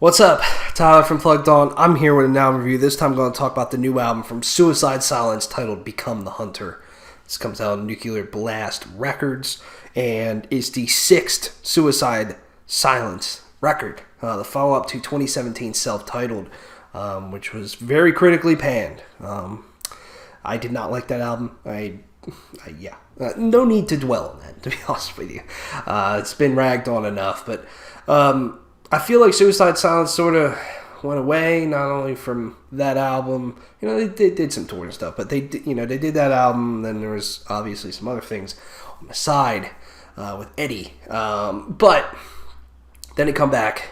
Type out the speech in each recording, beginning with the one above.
What's up? Tyler from Plugged On. I'm here with an album review. This time I'm going to talk about the new album from Suicide Silence titled Become the Hunter. This comes out on Nuclear Blast Records and is the sixth Suicide Silence record. The follow-up to 2017 self-titled, which was very critically panned. I did not like that album. No need to dwell on that, to be honest with you. It's been ragged on enough, but I feel like Suicide Silence sort of went away, not only from that album. They did some tour and stuff, but they did that album. Then there was obviously some other things on the side with Eddie. But then they come back,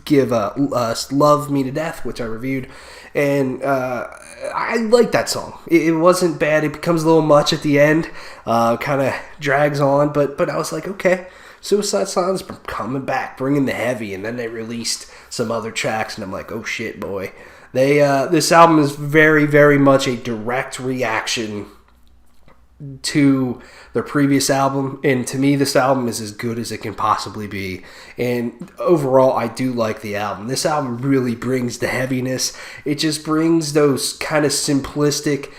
give us Love Me to Death, which I reviewed, and I like that song. It wasn't bad. It becomes a little much at the end, kind of drags on, but I was like, okay, Suicide Silence coming back, bringing the heavy, and then they released some other tracks, and I'm like, oh shit, boy. This album is very, very much a direct reaction to their previous album, and to me this album is as good as it can possibly be, and overall I do like the album. This album really brings the heaviness. It just brings those kind of simplistic,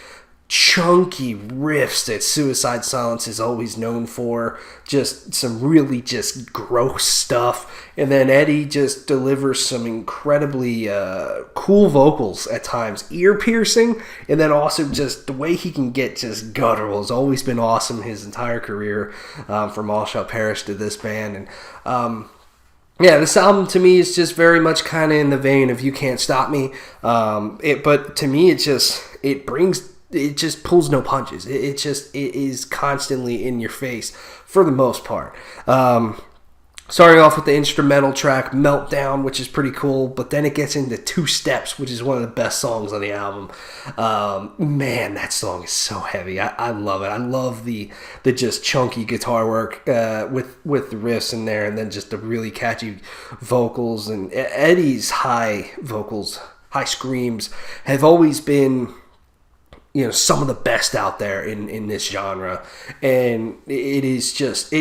chunky riffs that Suicide Silence is always known for. Just some really just gross stuff, and then Eddie just delivers some incredibly cool vocals at times, ear piercing, and then also just the way he can get just guttural has always been awesome his entire career, from All Shall Perish to this band. And this album to me is just very much kind of in the vein of You Can't Stop Me, but to me it just pulls no punches. It is constantly in your face for the most part. Starting off with the instrumental track Meltdown, which is pretty cool, but then it gets into Two Steps, which is one of the best songs on the album. Man, that song is so heavy. I love it. I love the just chunky guitar work with the riffs in there, and then just the really catchy vocals. And Eddie's high screams have always been some of the best out there in this genre, and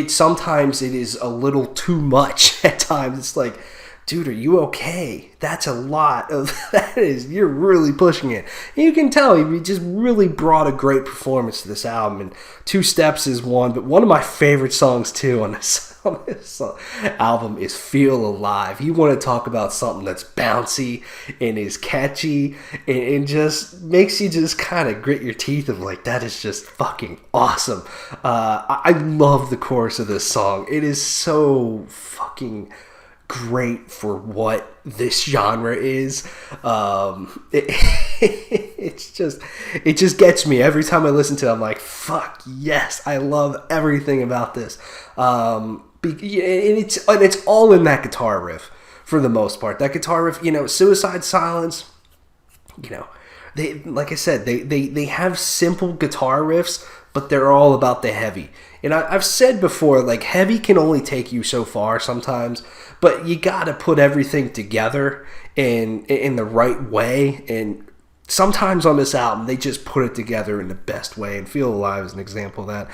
sometimes it is a little too much at times. It's like, dude, are you okay? That's a lot of you're really pushing it. And you can tell he just really brought a great performance to this album, and Two Steps is one, but one of my favorite songs too on this album is Feel Alive. You want to talk about something that's bouncy and is catchy and just makes you just kind of grit your teeth of like, that is just fucking awesome. I love the chorus of this song. It is so fucking great for what this genre is. It just gets me every time I listen to it. I'm like, fuck yes, I love everything about this. And it's all in that guitar riff for the most part. That guitar riff, Suicide Silence, they, like I said, they have simple guitar riffs, but they're all about the heavy. And I've said before, like, heavy can only take you so far sometimes, but you gotta put everything together in the right way. And sometimes on this album, they just put it together in the best way, and Feel Alive is an example of that.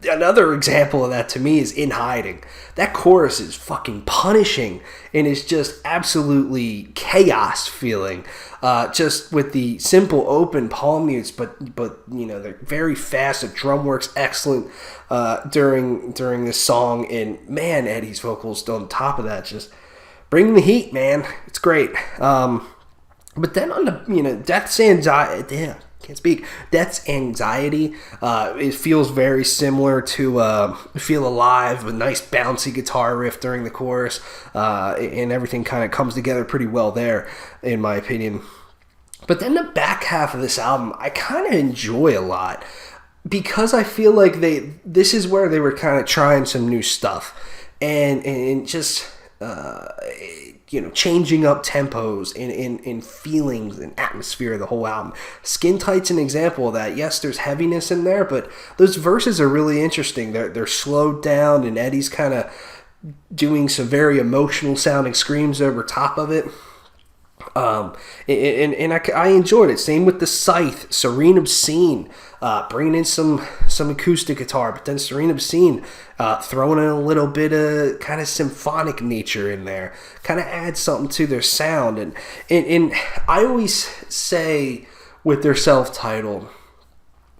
Another example of that to me is In Hiding. That chorus is fucking punishing and is just absolutely chaos feeling. Just with the simple open palm mutes, but they're very fast. The drum work's excellent during this song, and man, Eddie's vocals on top of that just bring the heat, man. It's great. But then on the Death's Anxiety. Death's Anxiety. It feels very similar to Feel Alive, a nice bouncy guitar riff during the chorus, and everything kind of comes together pretty well there, in my opinion. But then the back half of this album, I kind of enjoy a lot, because I feel like this is where they were kind of trying some new stuff, and just changing up tempos and feelings and atmosphere of the whole album. Skin Tight's an example of that. Yes, there's heaviness in there, but those verses are really interesting. They're slowed down, and Eddie's kind of doing some very emotional sounding screams over top of it. I enjoyed it. Same with the Scythe, Serene Obscene, bringing in some acoustic guitar, but then Serene Obscene throwing in a little bit of kind of symphonic nature in there, kind of adds something to their sound. And I always say with their self-titled,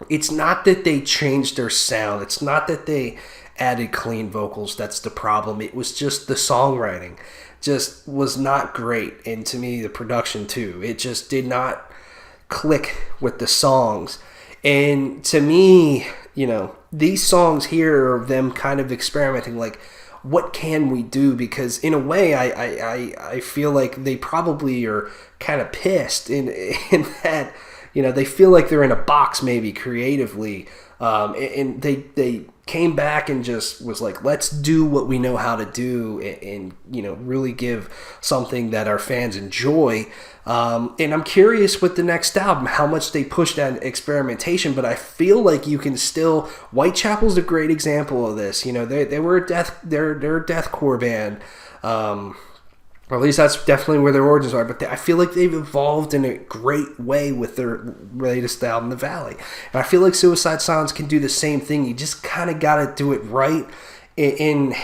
it's not that they changed their sound. It's not that they added clean vocals. That's the problem. It was just the songwriting just was not great. And to me, the production too. It just did not click with the songs. And to me, these songs here are them kind of experimenting, like, what can we do? Because in a way, I feel like they probably are kind of pissed in that, they feel like they're in a box maybe creatively. And they came back and just was like, let's do what we know how to do and really give something that our fans enjoy. And I'm curious with the next album how much they push that experimentation, but I feel like you can still. Whitechapel's a great example of this. They were they're a deathcore band. Or at least that's definitely where their origins are. But I feel like they've evolved in a great way with their latest album, The Valley. And I feel like Suicide Silence can do the same thing. You just kind of got to do it right in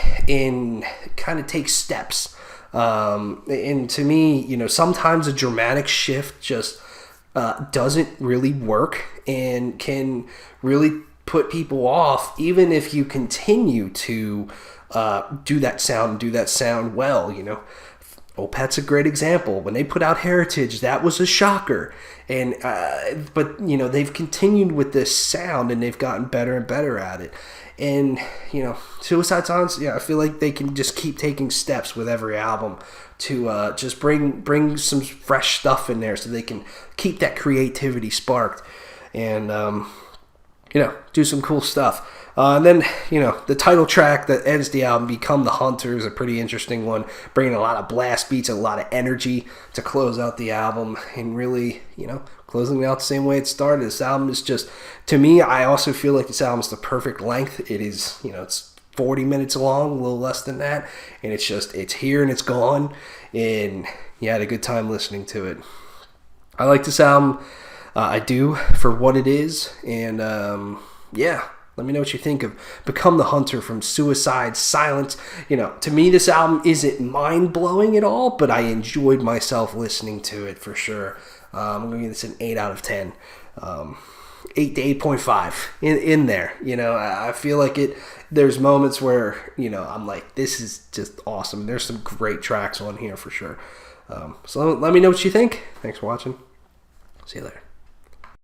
kind of take steps. And to me, sometimes a dramatic shift just doesn't really work and can really put people off, even if you continue to do that sound well. Opeth's a great example. When they put out Heritage, that was a shocker. And but they've continued with this sound and they've gotten better and better at it. And Suicide Silence, I feel like they can just keep taking steps with every album to just bring some fresh stuff in there so they can keep that creativity sparked and do some cool stuff. And then, the title track that ends the album, Become the Hunter, is a pretty interesting one, bringing a lot of blast beats and a lot of energy to close out the album and really, closing it out the same way it started. This album is just, to me, I also feel like this album is the perfect length. It is, it's 40 minutes long, a little less than that, and it's here and it's gone, and you had a good time listening to it. I like this album. I do, for what it is, and let me know what you think of Become the Hunter from Suicide Silence. To me, this album isn't mind-blowing at all, but I enjoyed myself listening to it for sure. I'm going to give this an 8 out of 10. 8 to 8.5 in there. I feel like there's moments where, I'm like, this is just awesome. There's some great tracks on here for sure. So let me know what you think. Thanks for watching. See you later.